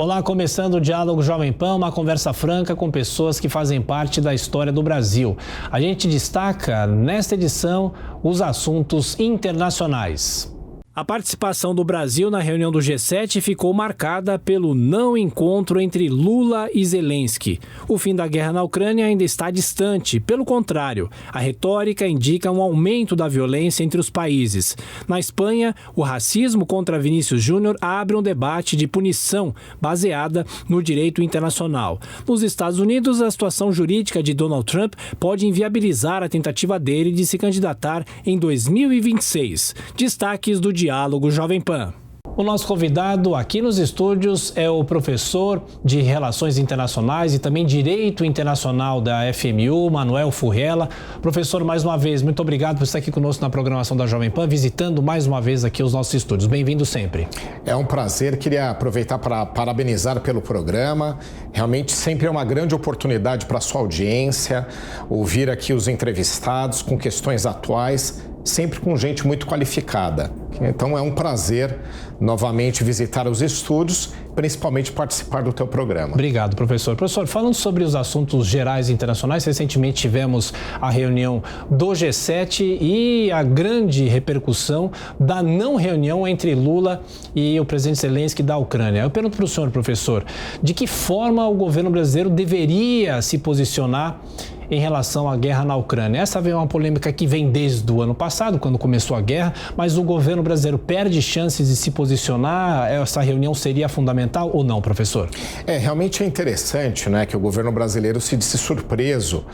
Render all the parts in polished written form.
Olá, começando o Diálogo Jovem Pan, uma conversa franca com pessoas que fazem parte da história do Brasil. A gente destaca, nesta edição, os assuntos internacionais. A participação do Brasil na reunião do G7 ficou marcada pelo não encontro entre Lula e Zelensky. O fim da guerra na Ucrânia ainda está distante. Pelo contrário, a retórica indica um aumento da violência entre os países. Na Espanha, o racismo contra Vinícius Júnior abre um debate de punição baseada no direito internacional. Nos Estados Unidos, a situação jurídica de Donald Trump pode inviabilizar a tentativa dele de se candidatar em 2026. Destaques do Diálogo Jovem Pan. O nosso convidado aqui nos estúdios é o professor de Relações Internacionais e também Direito Internacional da FMU, Manuel Furrella. Professor, mais uma vez, muito obrigado por estar aqui conosco na programação da Jovem Pan, visitando mais uma vez aqui os nossos estúdios. Bem-vindo sempre. É um prazer, queria aproveitar para parabenizar pelo programa. Realmente sempre é uma grande oportunidade para a sua audiência, ouvir aqui os entrevistados com questões atuais, sempre com gente muito qualificada. Então é um prazer novamente visitar os estúdios, principalmente participar do teu programa. Obrigado, professor. Professor, falando sobre os assuntos gerais internacionais, recentemente tivemos a reunião do G7 e a grande repercussão da não reunião entre Lula e o presidente Zelensky da Ucrânia. Eu pergunto para o senhor, professor, de que forma o governo brasileiro deveria se posicionar em relação à guerra na Ucrânia? Essa é uma polêmica que vem desde o ano passado, quando começou a guerra, mas o governo brasileiro perde chances de se posicionar? Essa reunião seria fundamental ou não, professor? Realmente é interessante, né, que o governo brasileiro se disse surpreso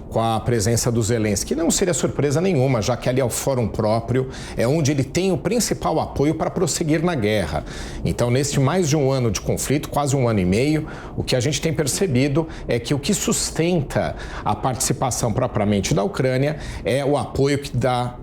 com a presença do Zelensky. Não seria surpresa nenhuma, já que ali é o fórum próprio, é onde ele tem o principal apoio para prosseguir na guerra. Então, neste mais de um ano de conflito, quase um ano e meio, o que a gente tem percebido é que o que sustenta a participação propriamente da Ucrânia é o apoio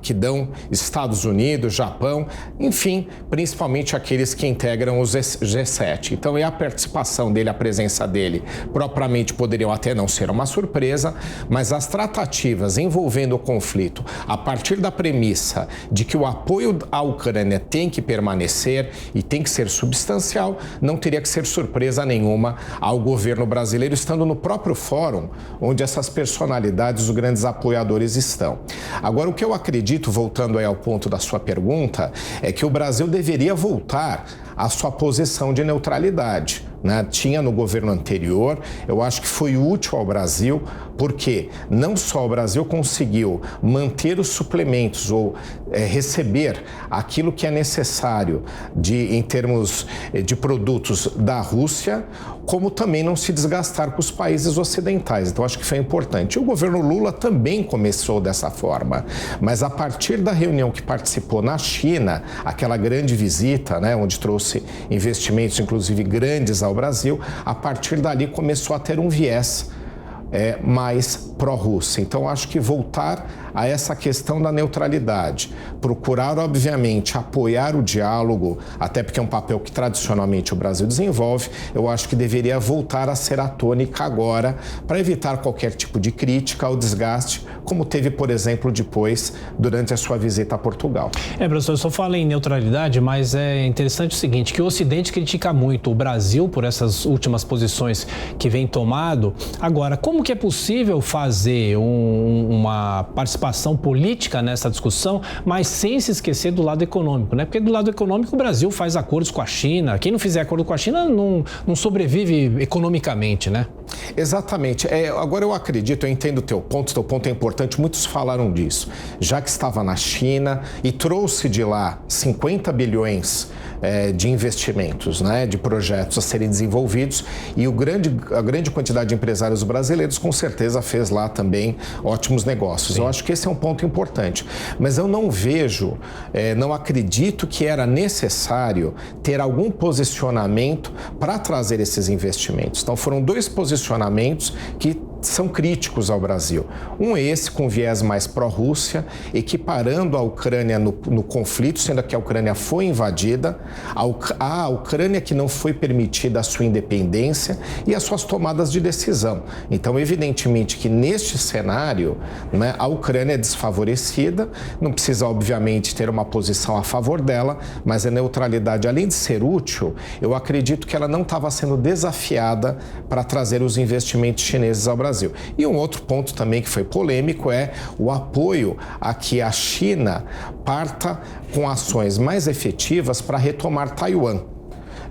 que dão Estados Unidos, Japão, enfim, principalmente aqueles que integram os G7. Então, a participação dele, a presença dele, propriamente poderiam até não ser uma surpresa, mas as tratativas envolvendo o conflito, a partir da premissa de que o apoio à Ucrânia tem que permanecer e tem que ser substancial, não teria que ser surpresa nenhuma ao governo brasileiro, estando no próprio fórum onde essas personalidades, os grandes apoiadores estão. Agora, o que eu acredito, voltando aí ao ponto da sua pergunta, é que o Brasil deveria voltar à sua posição de neutralidade. Tinha no governo anterior, eu acho que foi útil ao Brasil, porque não só o Brasil conseguiu manter os suplementos ou receber aquilo que é necessário em termos de produtos da Rússia, como também não se desgastar com os países ocidentais. Então, acho que foi importante. E o governo Lula também começou dessa forma, mas a partir da reunião que participou na China, aquela grande visita, onde trouxe investimentos, inclusive grandes ao Brasil, a partir dali começou a ter um viés mais pró-Rússia. Então, acho que voltar a essa questão da neutralidade, procurar, obviamente, apoiar o diálogo, até porque é um papel que tradicionalmente o Brasil desenvolve, eu acho que deveria voltar a ser a tônica agora, para evitar qualquer tipo de crítica ou desgaste, como teve, por exemplo, depois, durante a sua visita a Portugal. Professor, eu só falo em neutralidade, mas é interessante o seguinte, que o Ocidente critica muito o Brasil por essas últimas posições que vem tomado. Agora, como que é possível fazer uma participação política nessa discussão, mas sem se esquecer do lado econômico, né? Porque do lado econômico o Brasil faz acordos com a China. Quem não fizer acordo com a China não sobrevive economicamente, né? Exatamente. Agora eu acredito, eu entendo o teu ponto é importante, muitos falaram disso. Já que estava na China e trouxe de lá 50 bilhões de investimentos, de projetos a serem desenvolvidos, e a grande quantidade de empresários brasileiros com certeza fez lá também ótimos negócios. Sim. Eu acho que esse é um ponto importante, mas eu não vejo, não acredito que era necessário ter algum posicionamento para trazer esses investimentos. Então foram dois posicionamentos que são críticos ao Brasil. Esse com viés mais pró-Rússia, equiparando a Ucrânia no conflito, sendo que a Ucrânia foi invadida, a Ucrânia que não foi permitida a sua independência e as suas tomadas de decisão. Então, evidentemente que neste cenário, né, a Ucrânia é desfavorecida, não precisa, obviamente, ter uma posição a favor dela, mas a neutralidade, além de ser útil, eu acredito que ela não estava sendo desafiada para trazer os investimentos chineses ao Brasil. E um outro ponto também que foi polêmico é o apoio a que a China parta com ações mais efetivas para retomar Taiwan,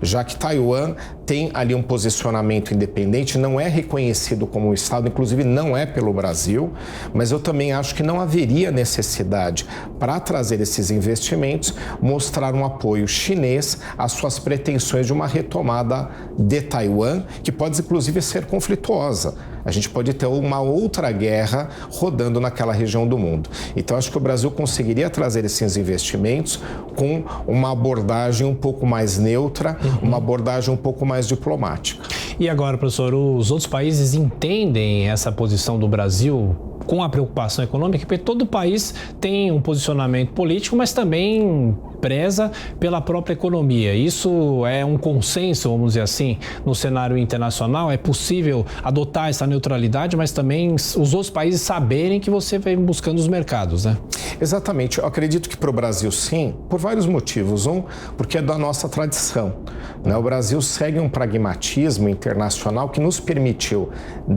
já que Taiwan tem ali um posicionamento independente, não é reconhecido como um Estado, inclusive não é pelo Brasil, mas eu também acho que não haveria necessidade para trazer esses investimentos, mostrar um apoio chinês às suas pretensões de uma retomada de Taiwan, que pode inclusive ser conflituosa. A gente pode ter uma outra guerra rodando naquela região do mundo. Então, acho que o Brasil conseguiria trazer esses investimentos com uma abordagem um pouco mais neutra, uma abordagem um pouco mais diplomática. E agora, professor, os outros países entendem essa posição do Brasil com a preocupação econômica? Porque todo país tem um posicionamento político, mas também preza pela própria economia. Isso é um consenso, vamos dizer assim, no cenário internacional? É possível adotar essa neutralidade, mas também os outros países saberem que você vem buscando os mercados, né? Exatamente. Eu acredito que para o Brasil, sim, por vários motivos. Um, porque é da nossa tradição, né? O Brasil segue um pragmatismo internacional que nos permitiu,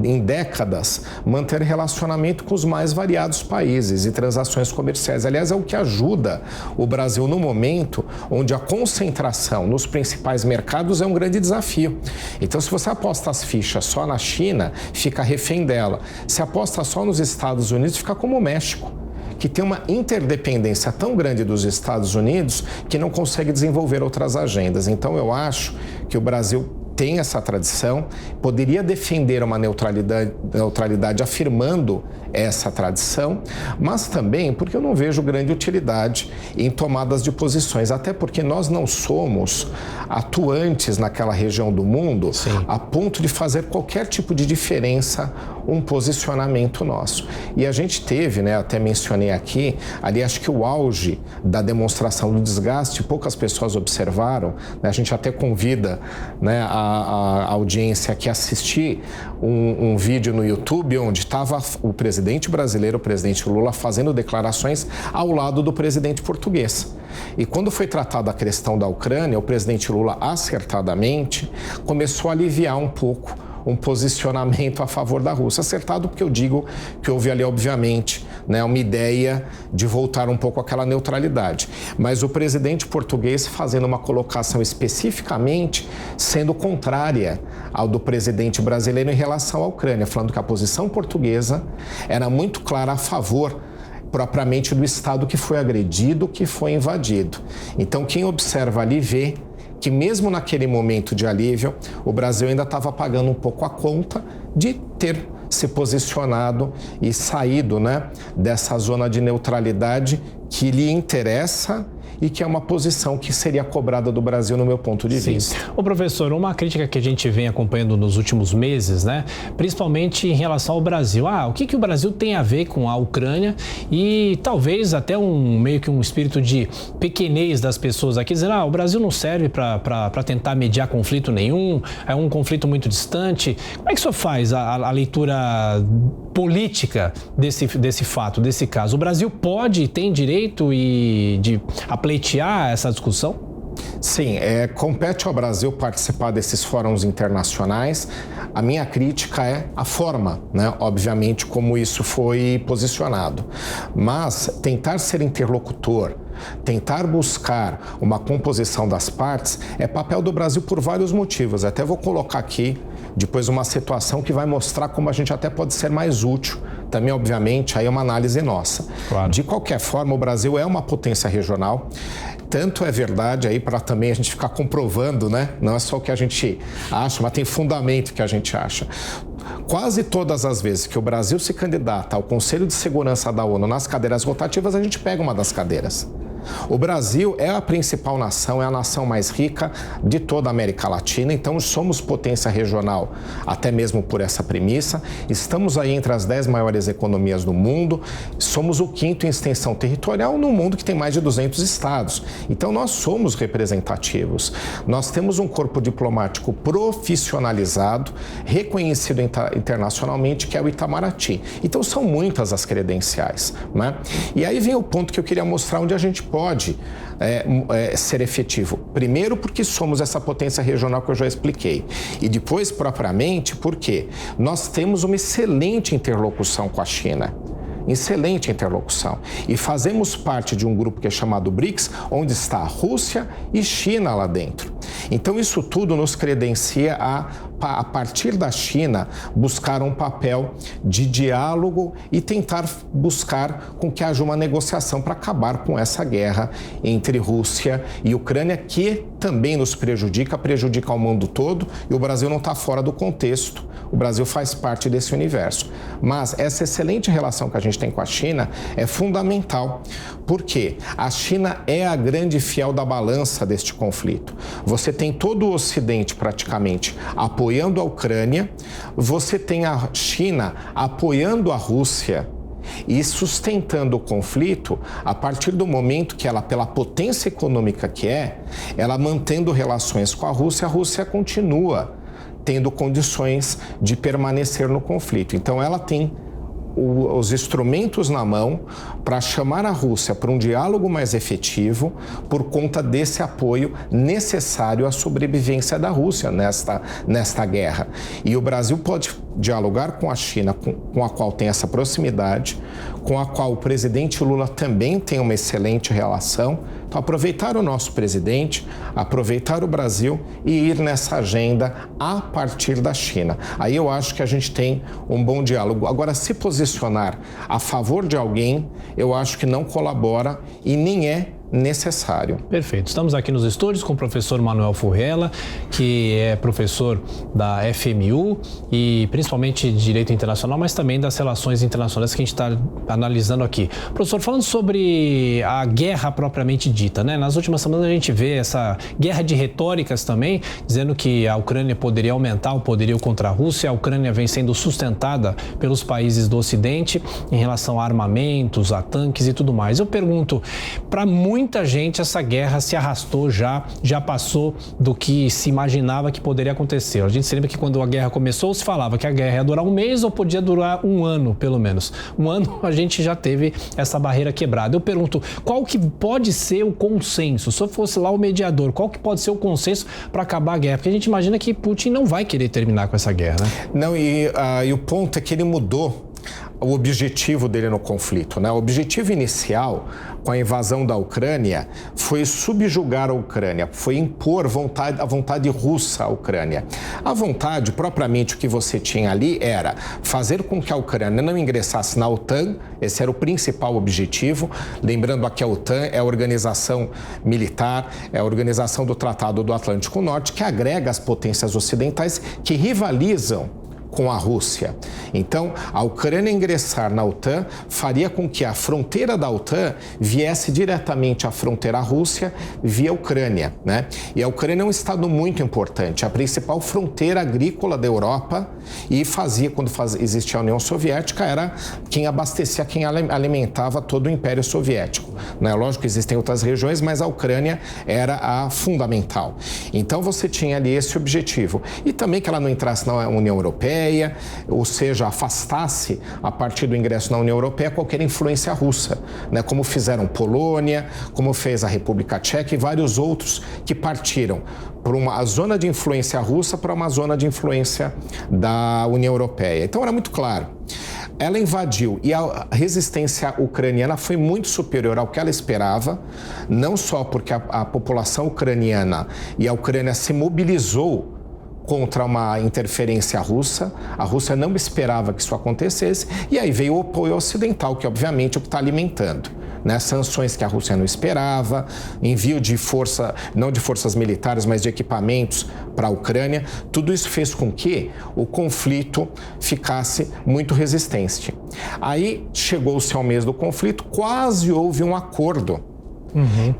em décadas, manter relacionamento com os mais variados países e transações comerciais. Aliás, é o que ajuda o Brasil no momento onde a concentração nos principais mercados é um grande desafio. Então, se você aposta as fichas só na China, fica refém dela. Se aposta só nos Estados Unidos, fica como o México, que tem uma interdependência tão grande dos Estados Unidos que não consegue desenvolver outras agendas. Então, eu acho que o Brasil tem essa tradição, poderia defender uma neutralidade afirmando essa tradição, mas também porque eu não vejo grande utilidade em tomadas de posições, até porque nós não somos atuantes naquela região do mundo, sim, a ponto de fazer qualquer tipo de diferença um posicionamento nosso. E a gente teve, né, até mencionei aqui, ali acho que o auge da demonstração do desgaste, poucas pessoas observaram, né, a gente até convida, né, a audiência aqui a assistir um vídeo no YouTube onde estava o presidente brasileiro, o presidente Lula, fazendo declarações ao lado do presidente português. E quando foi tratada a questão da Ucrânia, o presidente Lula, acertadamente, começou a aliviar um pouco um posicionamento a favor da Rússia. Acertado porque eu digo que houve ali, obviamente, né, uma ideia de voltar um pouco àquela neutralidade. Mas o presidente português fazendo uma colocação especificamente sendo contrária ao do presidente brasileiro em relação à Ucrânia, falando que a posição portuguesa era muito clara a favor propriamente do Estado que foi agredido, que foi invadido. Então, quem observa ali vê que mesmo naquele momento de alívio, o Brasil ainda estava pagando um pouco a conta de ter se posicionado e saído, né, dessa zona de neutralidade que lhe interessa e que é uma posição que seria cobrada do Brasil, no meu ponto de vista. Ô professor, uma crítica que a gente vem acompanhando nos últimos meses, né, principalmente em relação ao Brasil. O que o Brasil tem a ver com a Ucrânia e talvez até meio que um espírito de pequenez das pessoas aqui, dizendo, o Brasil não serve para tentar mediar conflito nenhum, é um conflito muito distante. Como é que o senhor faz a leitura política desse fato, desse caso? O Brasil pode, tem direito de pleitear essa discussão? Sim, compete ao Brasil participar desses fóruns internacionais. A minha crítica é a forma, né? Obviamente, como isso foi posicionado. Mas tentar ser interlocutor, tentar buscar uma composição das partes é papel do Brasil por vários motivos. Até vou colocar aqui depois uma situação que vai mostrar como a gente até pode ser mais útil. Também, obviamente, aí é uma análise nossa. Claro. De qualquer forma, o Brasil é uma potência regional. Tanto é verdade aí para também a gente ficar comprovando, né? Não é só o que a gente acha, mas tem fundamento que a gente acha. Quase todas as vezes que o Brasil se candidata ao Conselho de Segurança da ONU nas cadeiras rotativas, a gente pega uma das cadeiras. O Brasil é a principal nação, é a nação mais rica de toda a América Latina, então somos potência regional, até mesmo por essa premissa. Estamos aí entre as 10 maiores economias do mundo, somos o 5º em extensão territorial no mundo, que tem mais de 200 estados. Então nós somos representativos. Nós temos um corpo diplomático profissionalizado, reconhecido internacionalmente, que é o Itamaraty. Então são muitas as credenciais, né? E aí vem o ponto que eu queria mostrar onde a gente pode ser efetivo. Primeiro, porque somos essa potência regional que eu já expliquei. E depois, propriamente, porque nós temos uma excelente interlocução com a China. Excelente interlocução. E fazemos parte de um grupo que é chamado BRICS, onde está a Rússia e China lá dentro. Então, isso tudo nos credencia a partir da China, buscar um papel de diálogo e tentar buscar com que haja uma negociação para acabar com essa guerra entre Rússia e Ucrânia, que também nos prejudica o mundo todo, e o Brasil não está fora do contexto. O Brasil faz parte desse universo. Mas essa excelente relação que a gente tem com a China é fundamental, porque a China é a grande fiel da balança deste conflito. Você tem todo o Ocidente praticamente apoiando a Ucrânia, você tem a China apoiando a Rússia e sustentando o conflito a partir do momento que ela, pela potência econômica que ela mantendo relações com a Rússia continua tendo condições de permanecer no conflito. Então ela tem os instrumentos na mão para chamar a Rússia para um diálogo mais efetivo por conta desse apoio necessário à sobrevivência da Rússia nesta guerra. E o Brasil pode dialogar com a China, com a qual tem essa proximidade, com a qual o presidente Lula também tem uma excelente relação. Então, aproveitar o nosso presidente, aproveitar o Brasil e ir nessa agenda a partir da China. Aí eu acho que a gente tem um bom diálogo. Agora, se posicionar a favor de alguém, eu acho que não colabora e nem é necessário. Perfeito. Estamos aqui nos estúdios com o professor Manuel Furrella, que é professor da FMU e principalmente de Direito Internacional, mas também das relações internacionais que a gente está analisando aqui. Professor, falando sobre a guerra propriamente dita, né? Nas últimas semanas a gente vê essa guerra de retóricas também, dizendo que a Ucrânia poderia aumentar o poderio contra a Rússia. A Ucrânia vem sendo sustentada pelos países do Ocidente em relação a armamentos, a tanques e tudo mais. Eu pergunto, para muita gente essa guerra se arrastou já passou do que se imaginava que poderia acontecer. A gente se lembra que quando a guerra começou se falava que a guerra ia durar um mês ou podia durar um ano, pelo menos. Um ano a gente já teve essa barreira quebrada. Eu pergunto, qual que pode ser o consenso? Se eu fosse lá o mediador, qual que pode ser o consenso para acabar a guerra? Porque a gente imagina que Putin não vai querer terminar com essa guerra, né? Não, e o ponto é que ele mudou o objetivo dele no conflito, né? O objetivo inicial, com a invasão da Ucrânia, foi subjugar a Ucrânia, foi impor a vontade russa à Ucrânia. A vontade, propriamente, o que você tinha ali era fazer com que a Ucrânia não ingressasse na OTAN, esse era o principal objetivo. Lembrando aqui, a OTAN é a organização militar, é a organização do Tratado do Atlântico Norte, que agrega as potências ocidentais que rivalizam com a Rússia. Então, a Ucrânia ingressar na OTAN faria com que a fronteira da OTAN viesse diretamente à fronteira Rússia via Ucrânia, né? E a Ucrânia é um estado muito importante, a principal fronteira agrícola da Europa, e quando existia a União Soviética, era quem abastecia, quem alimentava todo o Império Soviético, né? Lógico que existem outras regiões, mas a Ucrânia era a fundamental. Então, você tinha ali esse objetivo. E também que ela não entrasse na União Europeia, ou seja, afastasse a partir do ingresso na União Europeia qualquer influência russa, né? Como fizeram Polônia, como fez a República Tcheca e vários outros que partiram por uma zona de influência russa para uma zona de influência da União Europeia. Então era muito claro. Ela invadiu e a resistência ucraniana foi muito superior ao que ela esperava, não só porque a população ucraniana e a Ucrânia se mobilizou contra uma interferência russa. A Rússia não esperava que isso acontecesse, e aí veio o apoio ocidental, que obviamente é o que está alimentando, né? Sanções que a Rússia não esperava, envio de força, não de forças militares, mas de equipamentos para a Ucrânia. Tudo isso fez com que o conflito ficasse muito resistente. Aí chegou-se ao mês do conflito, quase houve um acordo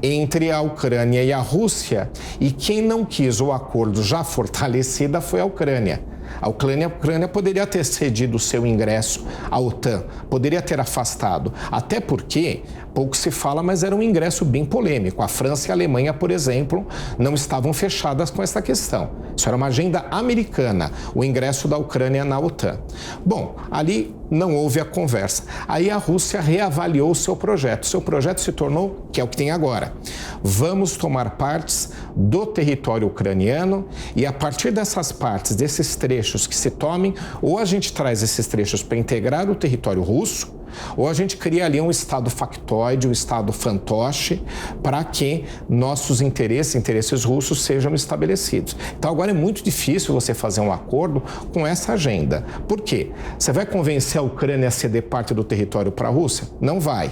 entre a Ucrânia e a Rússia, e quem não quis o acordo já fortalecida foi a Ucrânia. A Ucrânia poderia ter cedido o seu ingresso à OTAN, poderia ter afastado, até porque, pouco se fala, mas era um ingresso bem polêmico. A França e a Alemanha, por exemplo, não estavam fechadas com essa questão. Isso era uma agenda americana, o ingresso da Ucrânia na OTAN. Bom, ali não houve a conversa. Aí a Rússia reavaliou o seu projeto. Seu projeto se tornou, que é o que tem agora, vamos tomar partes do território ucraniano e a partir dessas partes, desses trechos que se tomem, ou a gente traz esses trechos para integrar o território russo, ou a gente cria ali um estado factoide, um estado fantoche, para que nossos interesses russos sejam estabelecidos. Então agora é muito difícil você fazer um acordo com essa agenda. Por quê? Você vai convencer a Ucrânia a ceder parte do território para a Rússia? Não vai.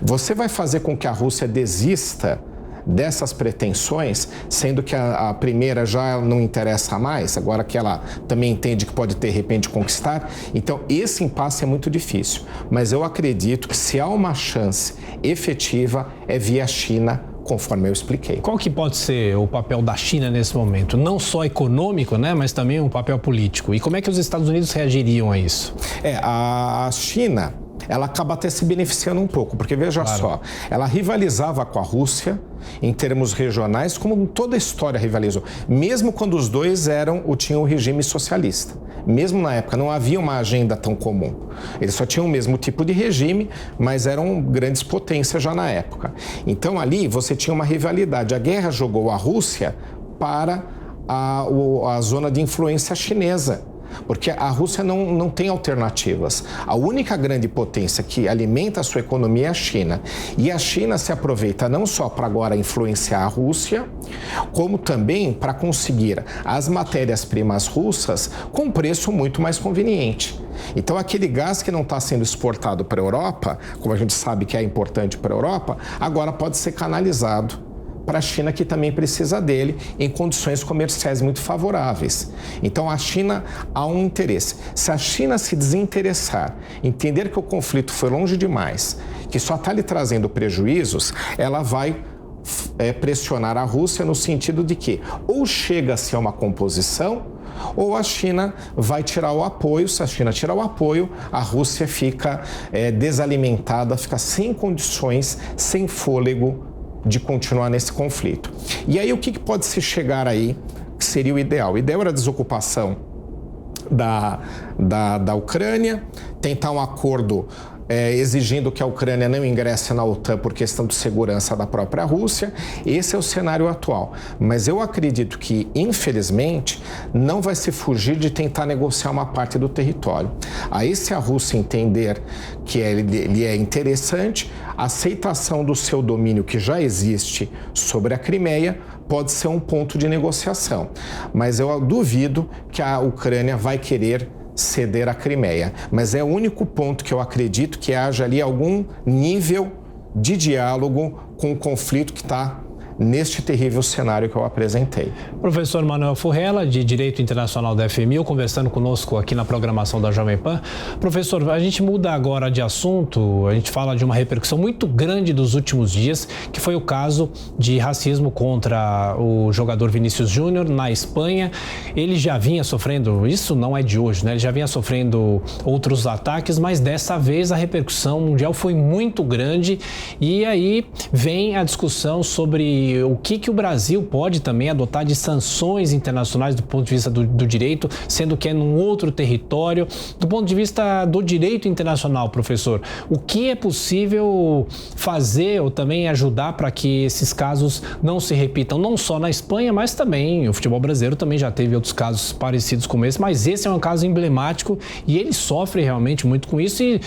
Você vai fazer com que a Rússia desista dessas pretensões, sendo que a primeira já não interessa mais, agora que ela também entende que pode de repente conquistar. Então esse impasse é muito difícil, mas eu acredito que se há uma chance efetiva é via China, conforme eu expliquei. Qual que pode ser o papel da China nesse momento? Não só econômico, né, mas também um papel político. E como é que os Estados Unidos reagiriam a isso? A China, ela acaba até se beneficiando um pouco, porque veja só, ela rivalizava com a Rússia em termos regionais, como toda a história rivalizou, mesmo quando os dois tinham o regime socialista. Mesmo na época não havia uma agenda tão comum. Eles só tinham o mesmo tipo de regime, mas eram grandes potências já na época. Então ali você tinha uma rivalidade. A guerra jogou a Rússia para a zona de influência chinesa, porque a Rússia não tem alternativas. A única grande potência que alimenta a sua economia é a China. E a China se aproveita não só para agora influenciar a Rússia, como também para conseguir as matérias-primas russas com preço muito mais conveniente. Então aquele gás que não está sendo exportado para a Europa, como a gente sabe que é importante para a Europa, agora pode ser canalizado para a China, que também precisa dele em condições comerciais muito favoráveis. Então a China há um interesse. Se a China se desinteressar, entender que o conflito foi longe demais, que só está lhe trazendo prejuízos, ela vai pressionar a Rússia no sentido de que ou chega-se a uma composição, ou a China vai tirar o apoio. Se a China tirar o apoio, a Rússia fica desalimentada, fica sem condições, sem fôlego de continuar nesse conflito. E aí o que pode se chegar aí que seria o ideal? O ideal era a desocupação da Ucrânia, tentar um acordo exigindo que a Ucrânia não ingresse na OTAN por questão de segurança da própria Rússia. Esse é o cenário atual. Mas eu acredito que, infelizmente, não vai se fugir de tentar negociar uma parte do território. Aí, se a Rússia entender que ele é interessante, a aceitação do seu domínio que já existe sobre a Crimeia pode ser um ponto de negociação. Mas eu duvido que a Ucrânia vai querer ceder a Crimeia, mas é o único ponto que eu acredito que haja ali algum nível de diálogo com o conflito que está neste terrível cenário que eu apresentei. Professor Manuel Furrella, de Direito Internacional da FMI, conversando conosco aqui na programação da Jovem Pan. Professor, a gente muda agora de assunto, a gente fala de uma repercussão muito grande dos últimos dias, que foi o caso de racismo contra o jogador Vinícius Júnior na Espanha. Ele já vinha sofrendo, isso não é de hoje, né? Ele já vinha sofrendo outros ataques, mas dessa vez a repercussão mundial foi muito grande e aí vem a discussão sobre o que o Brasil pode também adotar de sanções internacionais do ponto de vista do direito, sendo que é num outro território. Do ponto de vista do direito internacional, professor, o que é possível fazer ou também ajudar para que esses casos não se repitam, não só na Espanha, mas também o futebol brasileiro também já teve outros casos parecidos com esse, mas esse é um caso emblemático e ele sofre realmente muito com isso e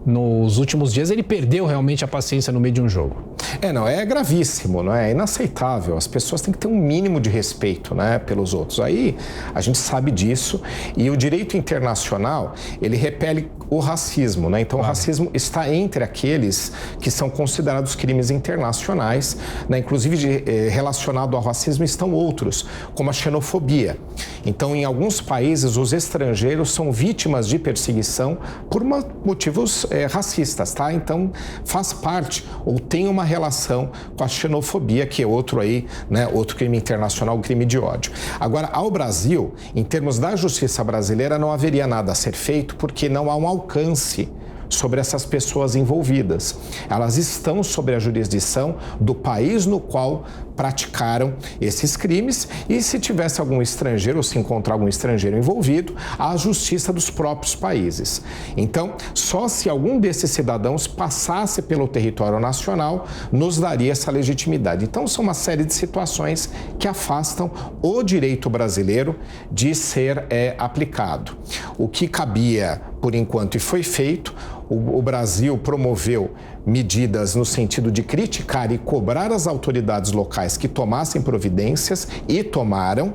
nos últimos dias ele perdeu realmente a paciência no meio de um jogo. É gravíssimo, não é? É inaceitável. As pessoas têm que ter um mínimo de respeito, né, pelos outros. Aí a gente sabe disso e o direito internacional, ele repele o racismo, né? Então o racismo está entre aqueles que são considerados crimes internacionais, né? Inclusive relacionado ao racismo estão outros, como a xenofobia. Então em alguns países os estrangeiros são vítimas de perseguição por motivos racistas, tá? Então faz parte ou tem uma relação relação com a xenofobia, que é outro aí, né, outro crime internacional, crime de ódio. Agora, ao Brasil, em termos da justiça brasileira, não haveria nada a ser feito porque não há um alcance sobre essas pessoas envolvidas. Elas estão sob a jurisdição do país no qual praticaram esses crimes e se tivesse algum estrangeiro ou se encontrar algum estrangeiro envolvido, a justiça dos próprios países. Então, só se algum desses cidadãos passasse pelo território nacional, nos daria essa legitimidade. Então, são uma série de situações que afastam o direito brasileiro de ser aplicado. O que cabia, por enquanto, e foi feito, o Brasil promoveu medidas no sentido de criticar e cobrar as autoridades locais que tomassem providências e tomaram.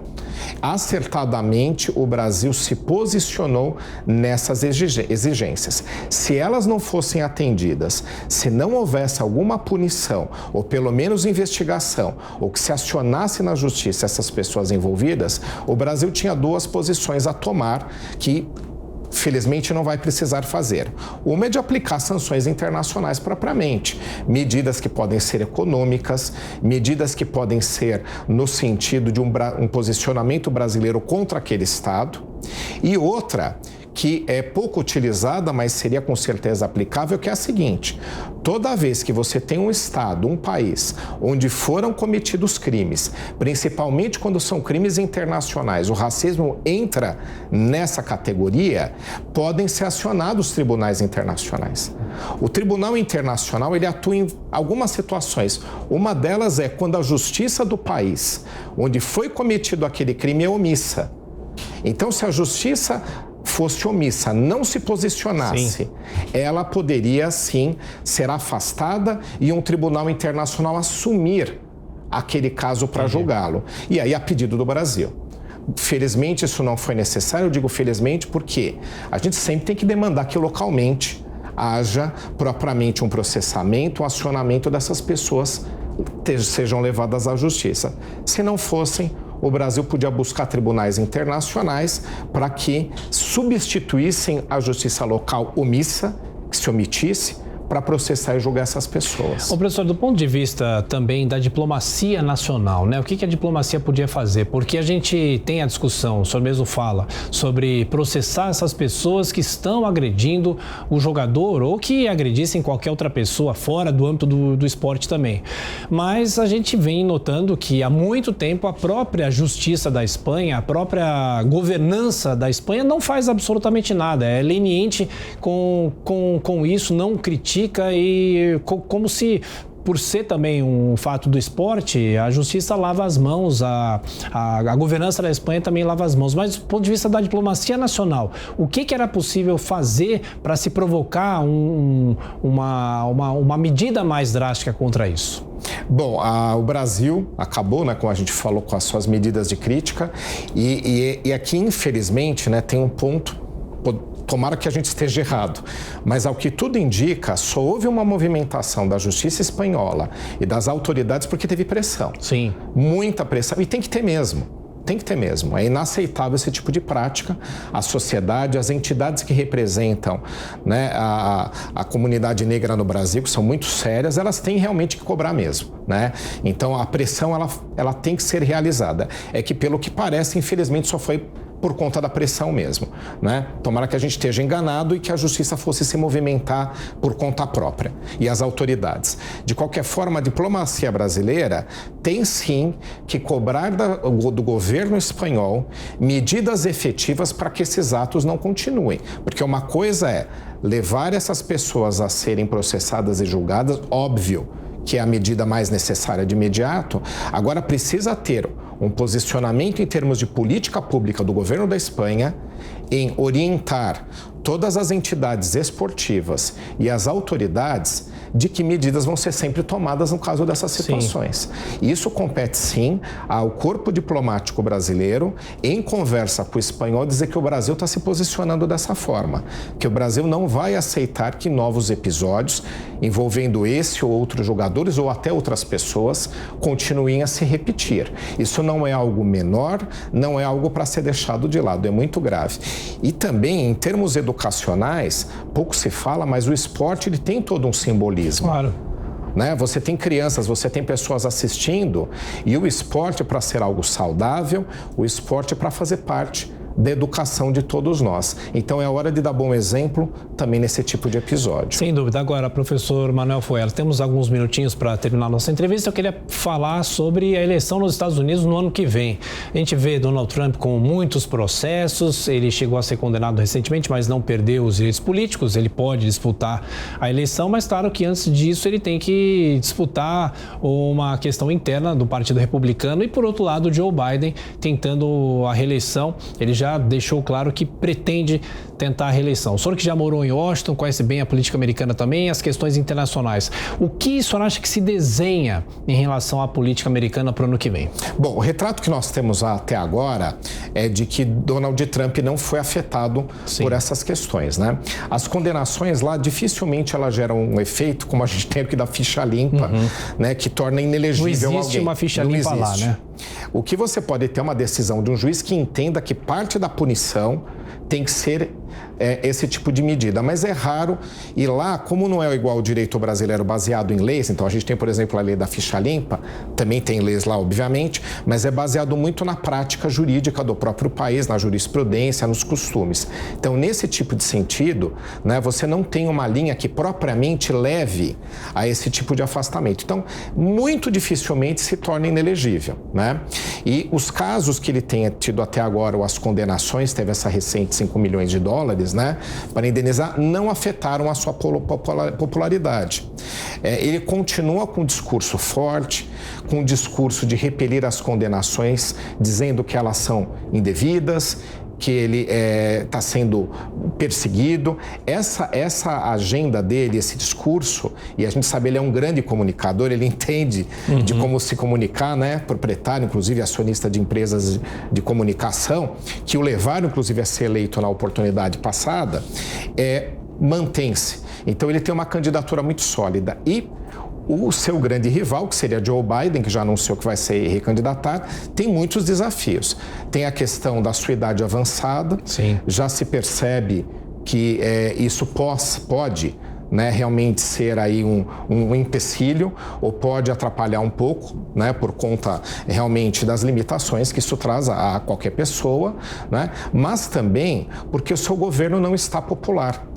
Acertadamente, o Brasil se posicionou nessas exigências. Se elas não fossem atendidas, se não houvesse alguma punição, ou pelo menos investigação, ou que se acionasse na justiça essas pessoas envolvidas, o Brasil tinha duas posições a tomar que felizmente não vai precisar fazer. Uma é de aplicar sanções internacionais propriamente, medidas que podem ser econômicas, medidas que podem ser no sentido de um posicionamento brasileiro contra aquele Estado, e outra que é pouco utilizada, mas seria com certeza aplicável, que é a seguinte: toda vez que você tem um Estado, um país, onde foram cometidos crimes, principalmente quando são crimes internacionais, o racismo entra nessa categoria, podem ser acionados os tribunais internacionais. O Tribunal Internacional, ele atua em algumas situações. Uma delas é quando a justiça do país onde foi cometido aquele crime é omissa. Então, se a justiça fosse omissa, não se posicionasse, sim, ela poderia, sim, ser afastada e um tribunal internacional assumir aquele caso para julgá-lo. E aí, a pedido do Brasil. Felizmente, isso não foi necessário. Eu digo felizmente porque a gente sempre tem que demandar que localmente haja propriamente um processamento, um acionamento dessas pessoas sejam levadas à justiça. Se não fossem, o Brasil podia buscar tribunais internacionais para que substituíssem a justiça local omissa, que se omitisse, para processar e julgar essas pessoas. Ô, professor, do ponto de vista também da diplomacia nacional, né? O que a diplomacia podia fazer? Porque a gente tem a discussão, o senhor mesmo fala, sobre processar essas pessoas que estão agredindo o jogador ou que agredissem qualquer outra pessoa fora do âmbito do esporte também. Mas a gente vem notando que há muito tempo a própria justiça da Espanha, a própria governança da Espanha não faz absolutamente nada, é leniente com isso, não critica e como se, por ser também um fato do esporte, a justiça lava as mãos, a governança da Espanha também lava as mãos. Mas do ponto de vista da diplomacia nacional, o que era possível fazer para se provocar uma medida mais drástica contra isso? Bom, o Brasil acabou, né, como a gente falou, com as suas medidas de crítica e aqui, infelizmente, né, tem um ponto. Tomara que a gente esteja errado, mas ao que tudo indica, só houve uma movimentação da justiça espanhola e das autoridades porque teve pressão. Sim. Muita pressão, e tem que ter mesmo. Tem que ter mesmo. É inaceitável esse tipo de prática. A sociedade, as entidades que representam, né, a comunidade negra no Brasil, que são muito sérias, elas têm realmente que cobrar mesmo, né? Então, a pressão, ela tem que ser realizada. É que, pelo que parece, infelizmente, só foi por conta da pressão mesmo, né? Tomara que a gente esteja enganado e que a justiça fosse se movimentar por conta própria e as autoridades. De qualquer forma, a diplomacia brasileira tem sim que cobrar do governo espanhol medidas efetivas para que esses atos não continuem. Porque uma coisa é levar essas pessoas a serem processadas e julgadas, óbvio que é a medida mais necessária de imediato, agora precisa ter um posicionamento em termos de política pública do governo da Espanha em orientar todas as entidades esportivas e as autoridades de que medidas vão ser sempre tomadas no caso dessas situações. Sim. Isso compete, sim, ao corpo diplomático brasileiro, em conversa com o espanhol, dizer que o Brasil está se posicionando dessa forma, que o Brasil não vai aceitar que novos episódios envolvendo esse ou outros jogadores ou até outras pessoas continuem a se repetir. Isso não é algo menor, não é algo para ser deixado de lado, é muito grave. E também, em termos educacionais, pouco se fala, mas o esporte ele tem todo um simbolismo. Claro. né? Você tem crianças, você tem pessoas assistindo, e o esporte, para ser algo saudável, o esporte para fazer parte da educação de todos nós. Então é hora de dar bom exemplo também nesse tipo de episódio. Sem dúvida. Agora, professor Manuel Foella, temos alguns minutinhos para terminar nossa entrevista. Eu queria falar sobre a eleição nos Estados Unidos no ano que vem. A gente vê Donald Trump com muitos processos, ele chegou a ser condenado recentemente, mas não perdeu os direitos políticos, ele pode disputar a eleição, mas claro que antes disso ele tem que disputar uma questão interna do Partido Republicano e, por outro lado, Joe Biden tentando a reeleição. Ele já deixou claro que pretende tentar a reeleição. O senhor que já morou em Washington, conhece bem a política americana também e as questões internacionais. O que o senhor acha que se desenha em relação à política americana para o ano que vem? Bom, o retrato que nós temos até agora é de que Donald Trump não foi afetado por essas questões, né? As condenações lá, dificilmente elas geram um efeito, como a gente tem aqui da ficha limpa, né, que torna inelegível alguém. Não existe uma ficha limpa lá, né? O que você pode ter é uma decisão de um juiz que entenda que parte da punição tem que ser esse tipo de medida, mas é raro, e lá, como não é igual ao direito brasileiro baseado em leis, então a gente tem, por exemplo, a lei da ficha limpa, também tem leis lá, obviamente, mas é baseado muito na prática jurídica do próprio país, na jurisprudência, nos costumes. Então, nesse tipo de sentido, né, você não tem uma linha que propriamente leve a esse tipo de afastamento. Então, muito dificilmente se torna inelegível, né? E os casos que ele tenha tido até agora, ou as condenações, teve essa recente $5 milhões, né, para indenizar, não afetaram a sua popularidade. Ele continua com um discurso forte, com um discurso de repelir as condenações, dizendo que elas são indevidas, que ele está sendo perseguido. Essa agenda dele, esse discurso, e a gente sabe, ele é um grande comunicador, ele entende de como se comunicar, né? Proprietário, inclusive acionista de empresas de comunicação, que o levaram, inclusive, a ser eleito na oportunidade passada, mantém-se. Então, ele tem uma candidatura muito sólida. E o seu grande rival, que seria Joe Biden, que já anunciou que vai se recandidatar, tem muitos desafios. Tem a questão da sua idade avançada. Sim. Já se percebe que isso pode, né, realmente ser aí um empecilho, ou pode atrapalhar um pouco, né, por conta realmente das limitações que isso traz a qualquer pessoa, né, mas também porque o seu governo não está popular.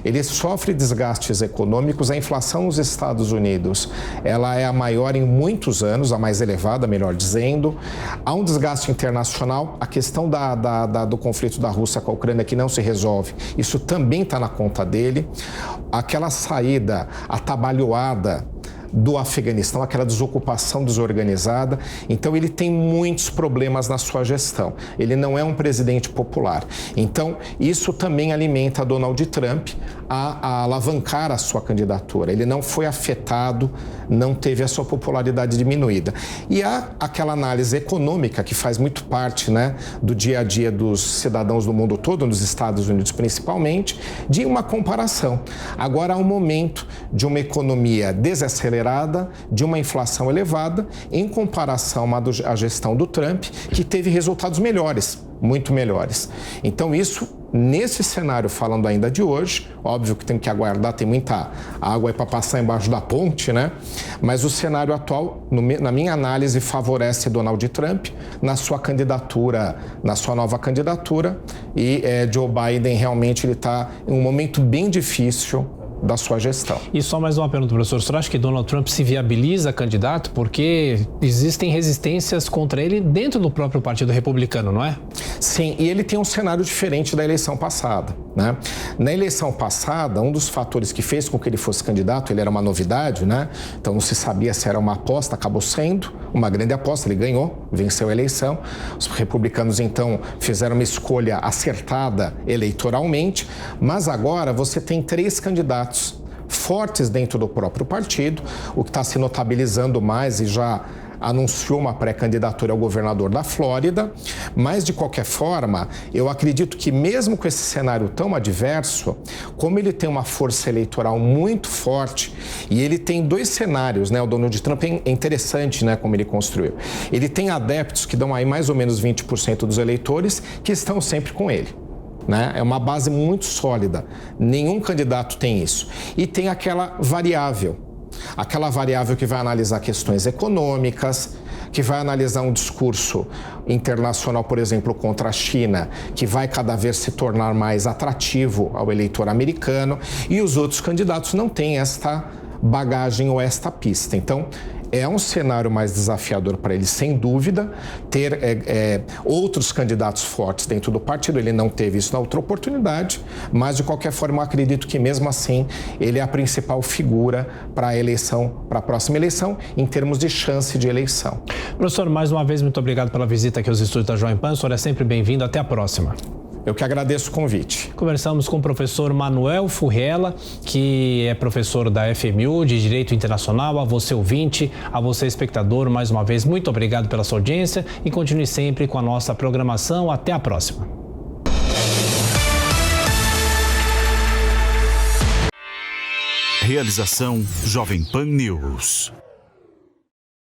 Ele sofre desgastes econômicos. A inflação nos Estados Unidos, ela é a maior em muitos anos, a mais elevada, melhor dizendo. Há um desgaste internacional, a questão do conflito da Rússia com a Ucrânia que não se resolve, isso também está na conta dele. Aquela saída atabalhoada do Afeganistão, aquela desocupação desorganizada. Então, ele tem muitos problemas na sua gestão. Ele não é um presidente popular. Então, isso também alimenta Donald Trump a alavancar a sua candidatura. Ele não foi afetado, não teve a sua popularidade diminuída. E há aquela análise econômica que faz muito parte, né, do dia a dia dos cidadãos do mundo todo, nos Estados Unidos principalmente, de uma comparação. Agora há um momento de uma economia desacelerada, de uma inflação elevada, em comparação à gestão do Trump, que teve resultados melhores, muito melhores. Então isso, nesse cenário, falando ainda de hoje, óbvio que tem que aguardar, tem muita água para passar embaixo da ponte, né? Mas o cenário atual, na minha análise, favorece Donald Trump na sua candidatura, na sua nova candidatura, e Joe Biden realmente ele está em um momento bem difícil da sua gestão. E só mais uma pergunta, professor. O senhor acha que Donald Trump se viabiliza candidato porque existem resistências contra ele dentro do próprio Partido Republicano, não é? Sim, e ele tem um cenário diferente da eleição passada, né? Na eleição passada, um dos fatores que fez com que ele fosse candidato, ele era uma novidade, né? Então não se sabia se era uma aposta, acabou sendo uma grande aposta, ele ganhou, venceu a eleição. Os republicanos, então, fizeram uma escolha acertada eleitoralmente, mas agora você tem 3 candidatos fortes dentro do próprio partido, o que está se notabilizando mais, e já anunciou uma pré-candidatura ao governador da Flórida, mas de qualquer forma, eu acredito que mesmo com esse cenário tão adverso, como ele tem uma força eleitoral muito forte, e ele tem 2 cenários, né? O Donald Trump é interessante, né, como ele construiu. Ele tem adeptos que dão aí mais ou menos 20% dos eleitores que estão sempre com ele, né? É uma base muito sólida. Nenhum candidato tem isso. E tem aquela variável. aquela variável que vai analisar questões econômicas, que vai analisar um discurso internacional, por exemplo, contra a China, que vai cada vez se tornar mais atrativo ao eleitor americano, e os outros candidatos não têm esta bagagem ou esta pista. Então, é um cenário mais desafiador para ele, sem dúvida, ter outros candidatos fortes dentro do partido. Ele não teve isso na outra oportunidade, mas, de qualquer forma, eu acredito que, mesmo assim, ele é a principal figura para a eleição, para a próxima eleição, em termos de chance de eleição. Professor, mais uma vez, muito obrigado pela visita aqui aos estúdios da Jovem Pan. O senhor é sempre bem-vindo. Até a próxima. Eu que agradeço o convite. Conversamos com o professor Manuel Furriela, que é professor da FMU de Direito Internacional. A você, ouvinte, a você, espectador, mais uma vez, muito obrigado pela sua audiência e continue sempre com a nossa programação. Até a próxima. Realização Jovem Pan News.